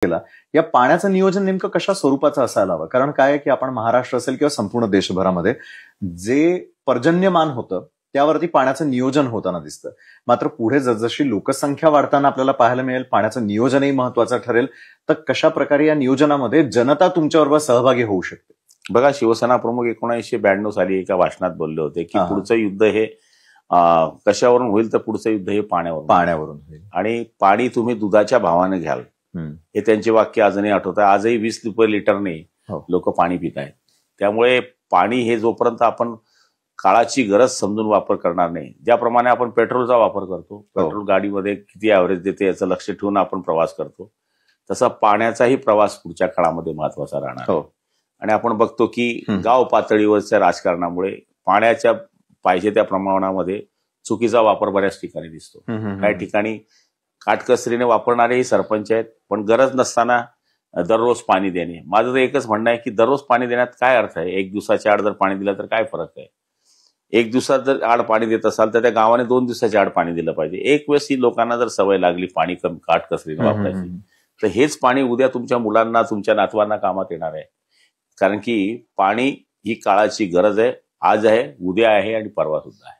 केला, या पाण्याचं नियोजन नेमकं कशा स्वरूपाचं असायला हवं? कारण काय आहे की आपण महाराष्ट्र असेल किंवा संपूर्ण देशभरामध्ये जे पर्जन्यमान होतं त्यावरती पाण्याचं नियोजन होताना दिसतं. मात्र पुढे जसजशी लोकसंख्या वाढताना आपल्याला पाहायला मिळेल पाण्याचं नियोजनही महत्वाचं ठरेल. तर कशा प्रकारे या नियोजनामध्ये जनता तुमच्याबरोबर सहभागी होऊ शकते? बघा, शिवसेना प्रमुख 1992 साली एका भाषणात बोलले होते की पुढचं युद्ध हे कशावरून होईल, तर पुढचं युद्ध हे पाण्यावरून होईल आणि पाणी तुम्ही दुधाच्या भावाने घ्याल, हे त्यांचे वाक्य अजूनही आठवत आहे. आजही 20 रुपये लिटरने लोक पाणी पित आहेत. त्यामुळे पाणी हे जोपर्यंत आपण काळाची गरज समजून वापर करणार नाही, ज्याप्रमाणे आपण पेट्रोलचा वापर करतो, पेट्रोल गाडीमध्ये किती ॲव्हरेज देते याचं लक्ष ठेवून आपण प्रवास करतो, तसा पाण्याचाही प्रवास पुढच्या काळामध्ये महत्वाचा राहणार. आणि आपण बघतो की गाव पातळीवरच्या राजकारणामुळे पाण्याच्या पाहिजे त्या प्रमाणामध्ये चुकीचा वापर बऱ्याच ठिकाणी दिसतो. काही ठिकाणी काटकसरीने वापरणारेही सरपंच आहेत, पण गरज नसताना दररोज पाणी देणे. माझं तर एकच म्हणणं आहे की दररोज पाणी देण्यात काय अर्थ आहे? एक दिवसाच्या आड जर पाणी दिलं तर काय फरक आहे? एक दिवसात जर आड पाणी देत असाल तर त्या गावाने 2 दिवसाच्या आड पाणी दिलं पाहिजे. एक वेळेस ही लोकांना जर सवय लागली पाणी काटकसरीने वापरायची, तर हेच पाणी उद्या तुमच्या मुलांना, तुमच्या नातवांना कामात येणार आहे. कारण की पाणी ही काळाची गरज आहे. आज आहे, उद्या आहे आणि परवा सुद्धा आहे.